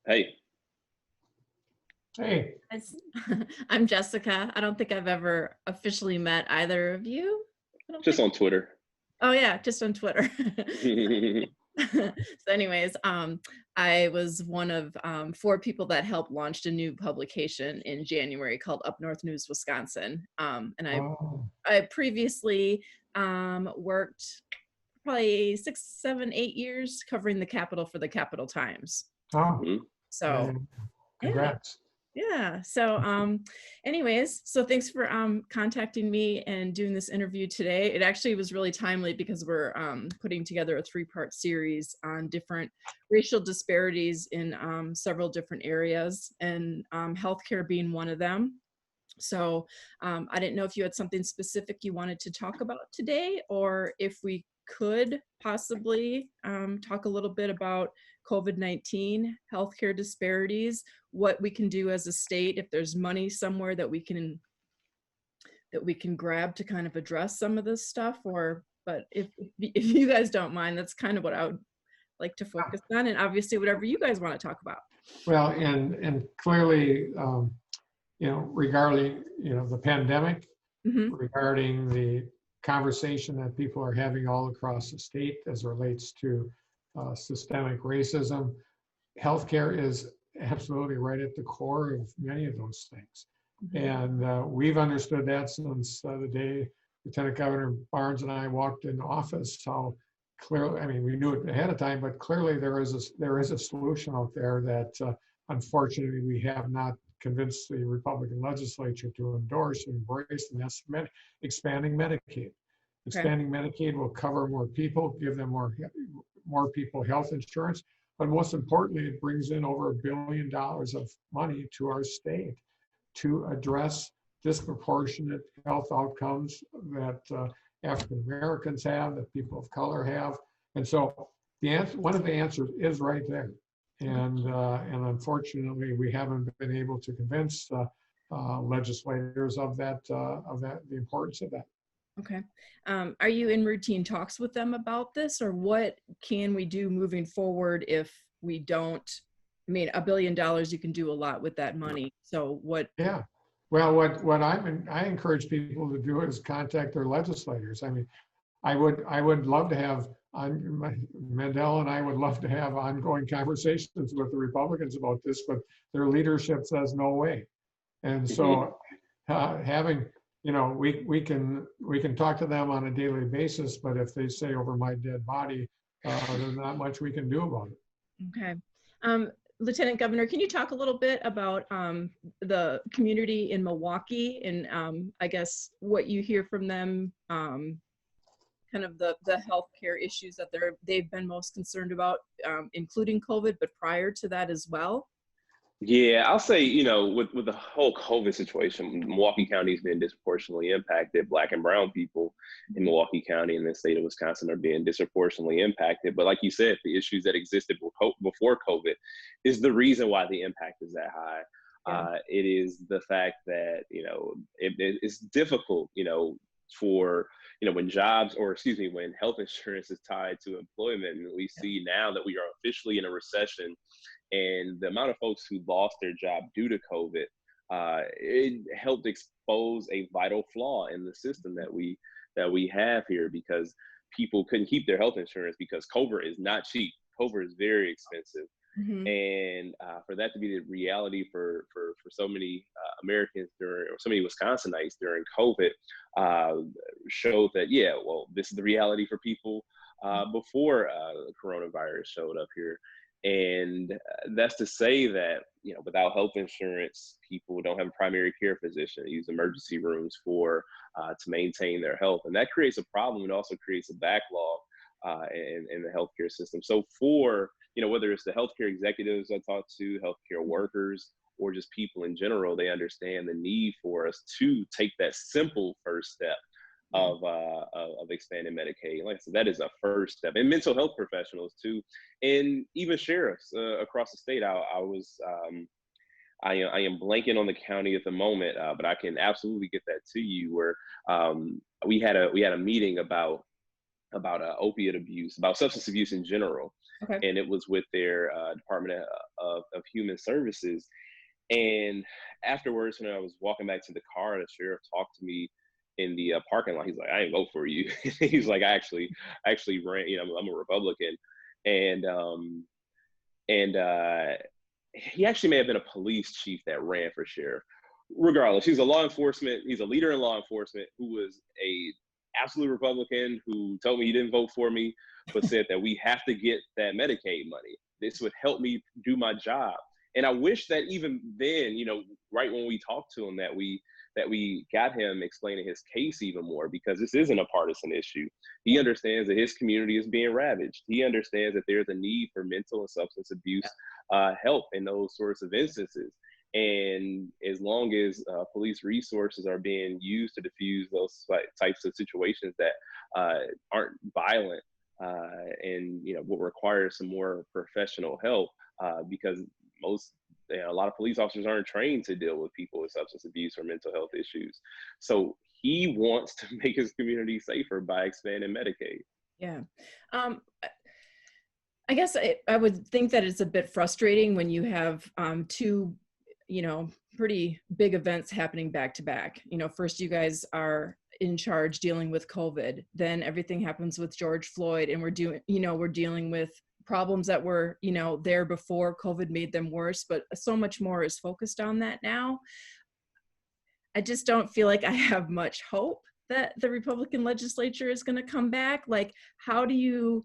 Hey, Hey, Guys, I'm Jessica. I don't think I've ever officially met either of you. I don't just think. on Twitter. Oh yeah, just on Twitter. So anyways, I was one of 4 people that helped launched a new publication in January called UpNorthNews, Wisconsin. And oh, I previously worked probably 6, 7, 8 years covering the Capitol for the Capital Times. oh, Mhm. yeah, So yeah. congrats. Yeah. So, anyways, so thanks for contacting me and doing this interview today. It actually was really timely because we're putting together a 3-part series on different racial disparities in several different areas, and healthcare being one of them. So, I didn't know if you had something specific you wanted to talk about today, or if we could possibly talk a little bit about COVID-19, healthcare disparities, what we can do as a state, if there's money somewhere that we can grab to kind of address some of this stuff. Or, but if you guys don't mind, that's kind of what I would like to focus on, and obviously whatever you guys want to talk about. Well, and clearly, regarding, the pandemic, Hmm. regarding the conversation that people are having all across the state as it relates to systemic racism, healthcare is absolutely right at the core of many of those things. And we've understood that since the day Lieutenant Governor Barnes and I walked in office. So clearly, I mean, we knew it ahead of time, but clearly there is a solution out there that unfortunately we have not convinced the Republican legislature to endorse and embrace, and that's expanding Medicaid. Okay. Expanding Medicaid will cover more people, give them more people health insurance, but most importantly, it brings in over $1 billion of money to our state to address disproportionate health outcomes that African Americans have, that people of color have. And so one of the answers is right there. And unfortunately, we haven't been able to convince legislators of the importance of that. Okay. Are you in routine talks with them about this, or what can we do moving forward if we don't? I mean, $1 billion, you can do a lot with that money. So what? Yeah. Well, what I encourage people to do is contact their legislators. I mean, I would love to have Mandela and I would love to have ongoing conversations with the Republicans about this, but their leadership says no way. And so having, we can talk to them on a daily basis, but if they say over my dead body, there's not much we can do about it. Okay. Lieutenant Governor, can you talk a little bit about the community in Milwaukee, and I guess what you hear from them, kind of the healthcare issues that they've been most concerned about, including COVID, but prior to that as well? Yeah, I'll say, with the whole COVID situation, Milwaukee County has been disproportionately impacted. Black and brown people in Milwaukee County and the state of Wisconsin are being disproportionately impacted. But like you said, the issues that existed before COVID is the reason why the impact is that high. Yeah. It is the fact that, it's difficult, for, when when health insurance is tied to employment. And we see now that we are officially in a recession, and the amount of folks who lost their job due to COVID, it helped expose a vital flaw in the system that we have here, because people couldn't keep their health insurance because COVID is not cheap. COVID is very expensive. Mm-hmm. And for that to be the reality for so many Americans or so many Wisconsinites during COVID, showed that, yeah, well, this is the reality for people before the coronavirus showed up here. And that's to say that, without health insurance, people don't have a primary care physician. They use emergency rooms to maintain their health. And that creates a problem. It also creates a backlog in the healthcare system. So for, whether it's the healthcare executives I talk to, healthcare workers, or just people in general, they understand the need for us to take that simple first step of expanding Medicaid. Like I said, that is a first step. And mental health professionals too, and even sheriffs across the state. I am blanking on the county at the moment, but I can absolutely get that to you. Where we had a meeting about opiate abuse, about substance abuse in general. Okay. and it was with their Department of Human Services. And afterwards, when I was walking back to the car, the sheriff talked to me in the parking lot. He's like, "I didn't vote for you." He's like, I actually ran. I'm a Republican, and he actually may have been a police chief that ran for sheriff. Regardless, he's a law enforcement. He's a leader in law enforcement who was a absolute Republican who told me he didn't vote for me, but said that we have to get that Medicaid money. This would help me do my job. And I wish that even then, right when we talked to him, that we got him explaining his case even more, because this isn't a partisan issue. He understands that his community is being ravaged. He understands that there's a need for mental and substance abuse help in those sorts of instances. And as long as police resources are being used to diffuse those types of situations that aren't violent, and will require some more professional help, because a lot of police officers aren't trained to deal with people with substance abuse or mental health issues. So he wants to make his community safer by expanding Medicaid. Yeah. I guess I would think that it's a bit frustrating when you have two, pretty big events happening back to back. First you guys are in charge dealing with COVID, then everything happens with George Floyd, and we're dealing with problems that were, there before COVID made them worse, but so much more is focused on that now. I just don't feel like I have much hope that the Republican legislature is going to come back. Like, how do you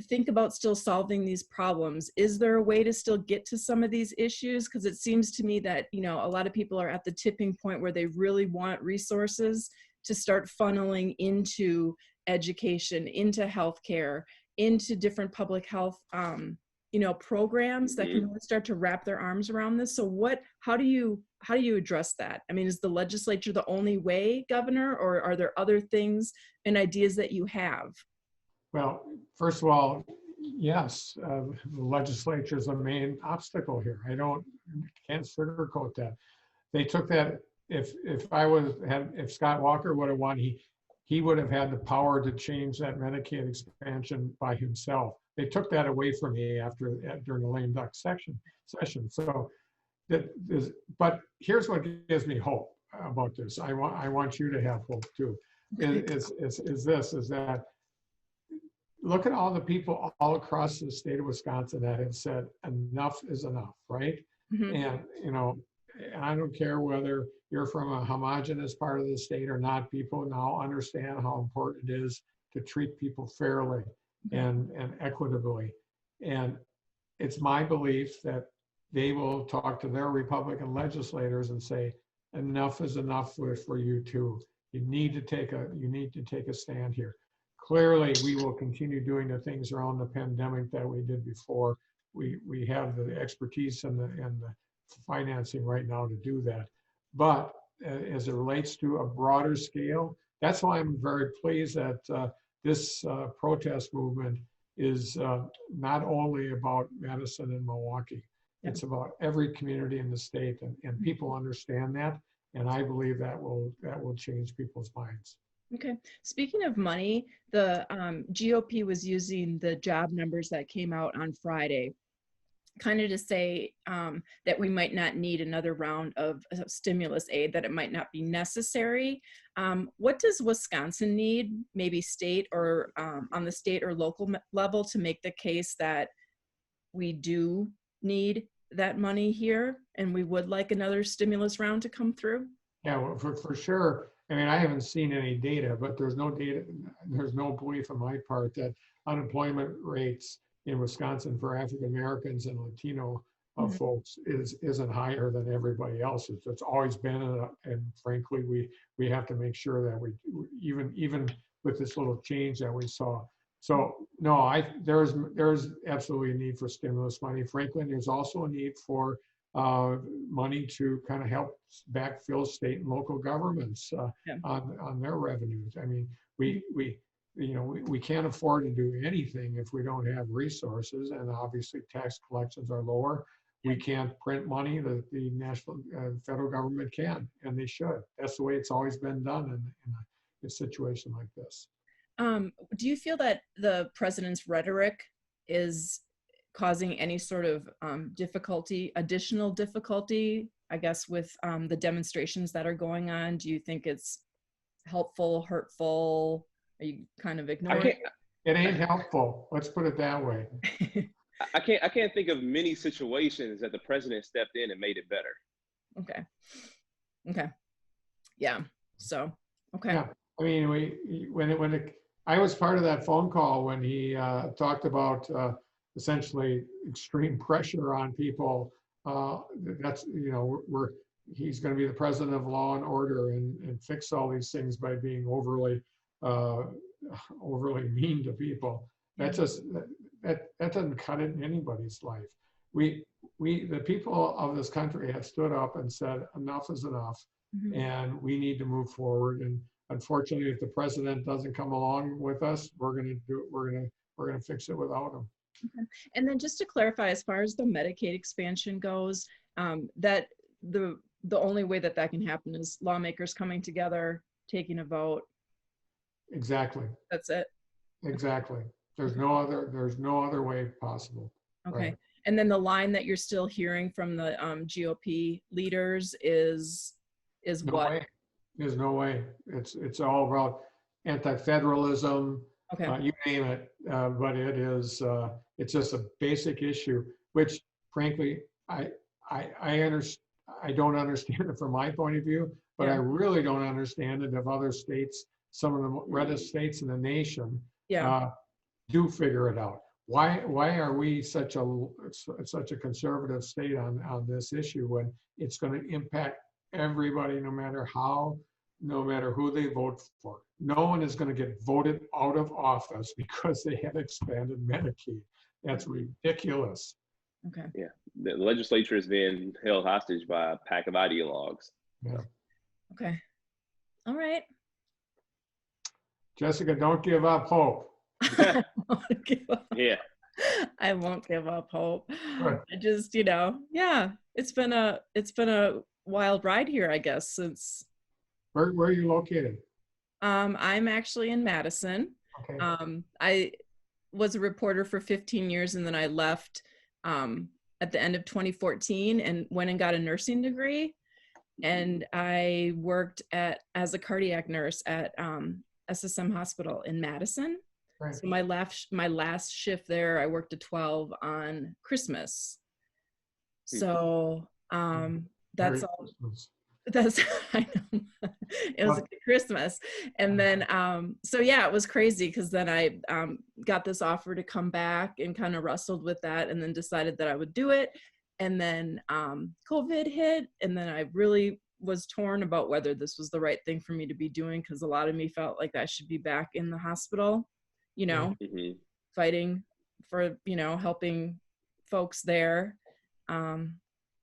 think about still solving these problems? Is there a way to still get to some of these issues? Because it seems to me that, a lot of people are at the tipping point where they really want resources to start funneling into education, into healthcare, into different public health, programs that can really start to wrap their arms around this. So how do you address that? I mean, is the legislature the only way, Governor, or are there other things and ideas that you have? Well, first of all, yes, the legislature is the main obstacle here. Can't sugarcoat that. They took that. If Scott Walker would have won, he would have had the power to change that Medicaid expansion by himself. They took that away from me during the lame duck session. So but here's what gives me hope about this. I want you to have hope too. Is that look at all the people all across the state of Wisconsin that have said enough is enough, right? Mm-hmm. And I don't care whether you're from a homogenous part of the state or not, people now understand how important it is to treat people fairly and equitably. And it's my belief that they will talk to their Republican legislators and say, enough is enough for you too. You need to take a stand here. Clearly, we will continue doing the things around the pandemic that we did before. We have the expertise and the financing right now to do that. But as it relates to a broader scale, that's why I'm very pleased that this protest movement is not only about Madison and Milwaukee. It's about every community in the state, and people understand that. And I believe that will change people's minds. Okay. Speaking of money, the GOP was using the job numbers that came out on Friday, kind of to say that we might not need another round of stimulus aid, that it might not be necessary. What does Wisconsin need, maybe state or on the state or local level, to make the case that we do need that money here and we would like another stimulus round to come through? Yeah, well, for sure. I mean, I haven't seen any data, but there's no belief on my part that unemployment rates in Wisconsin for African Americans and Latino folks isn't higher than everybody else's. It's always been, and frankly, we have to make sure that we even with this little change that we saw. So no, there's absolutely a need for stimulus money. Frankly, there's also a need for money to kind of help backfill state and local governments on their revenues. I mean, we can't afford to do anything if we don't have resources, and obviously tax collections are lower. We can't print money that the national federal government can, and they should. That's the way it's always been done in a situation like this. Do you feel that the president's rhetoric is causing any sort of additional difficulty, I guess, with the demonstrations that are going on? Do you think it's helpful, hurtful? Are you kind of ignoring it? It ain't helpful. Let's put it that way. I can't think of many situations that the president stepped in and made it better. Okay. Yeah. So, okay. Yeah. I mean, I was part of that phone call when he talked about essentially extreme pressure on people. That's, he's going to be the president of law and order and fix all these things by being overly mean to people. That doesn't cut it in anybody's life. The people of this country have stood up and said enough is enough, and we need to move forward. And unfortunately, if the president doesn't come along with us, we're going to fix it without him. Okay. And then just to clarify, as far as the Medicaid expansion goes, that the only way that can happen is lawmakers coming together, taking a vote. Exactly. That's it. Exactly. There's no other way possible. Okay. Right. And then the line that you're still hearing from the GOP leaders is what? There's no way. It's all about anti-federalism. Okay. You name it, but it's just a basic issue, which frankly, I don't understand it from my point of view, but I really don't understand it if other states, some of the reddest states in the nation, do figure it out. Why are we such a conservative state on this issue when it's going to impact everybody, no matter who they vote for? No one is going to get voted out of office because they have expanded Medicaid. That's ridiculous. Okay. Yeah, the legislature is being held hostage by a pack of ideologues. Yeah. Okay. All right. Jessica, don't give up hope. I won't give up. Yeah. I won't give up hope. Good. I just, it's been a wild ride here, I guess, since. Where are you located? I'm actually in Madison. Okay. I was a reporter for 15 years, and then I left at the end of 2014 and went and got a nursing degree. And I worked as a cardiac nurse at SSM Hospital in Madison. Right. So my last shift there, I worked at 12 on Christmas. So that's all. Christmas. That's, I know. It was a good Christmas. And then, it was crazy because then I got this offer to come back and kind of wrestled with that and then decided that I would do it. And then COVID hit, and then I really was torn about whether this was the right thing for me to be doing, because a lot of me felt like I should be back in the hospital, fighting for, helping folks there.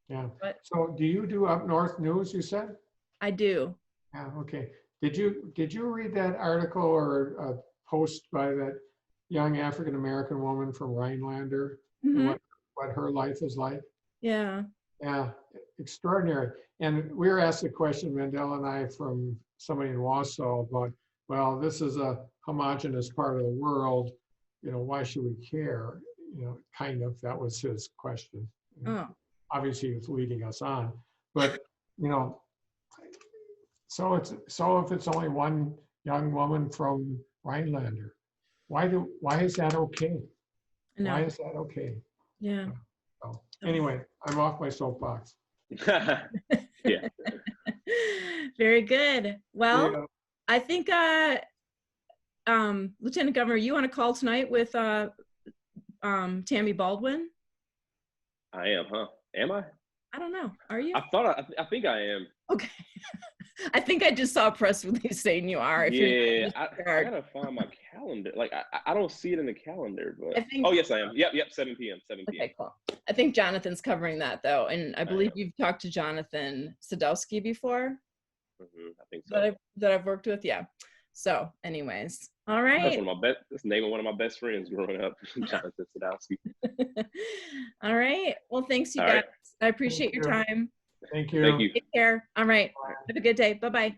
Yeah. But so do you do UpNorthNews, you said? I do. Yeah, okay. Did you read that article or a post by that young African-American woman from Rhinelander, and what her life is like? Yeah. Yeah, extraordinary. And we were asked a question, Mandela and I, from somebody in Wausau about, well, this is a homogenous part of the world, why should we care? Kind of, that was his question. Oh. Obviously he was leading us on, but so if it's only one young woman from Rhinelander, why is that okay? No. Why is that okay? Yeah. So anyway, I'm off my soapbox. Yeah. Very good. Well, Yeah. I think Lieutenant Governor, you on a call tonight with Tammy Baldwin? I am, huh? Am I? I don't know. Are you? I think I am. Okay. I think I just saw a press release saying you are. Yeah, I gotta find my calendar. Like I don't see it in the calendar, but yes, I am. Yep, 7 p.m. 7 p.m. Okay, cool. I think Jonathan's covering that though, and I believe you've talked to Jonathan Sadowski before. I think so. That I've worked with, yeah. So, anyways, all right. That's the name of one of my best friends growing up, Jonathan Sadowski. All right. Well, thanks, you guys. Right. I appreciate your time. Thank you. Thank you. Take care. All right. Have a good day. Bye-bye.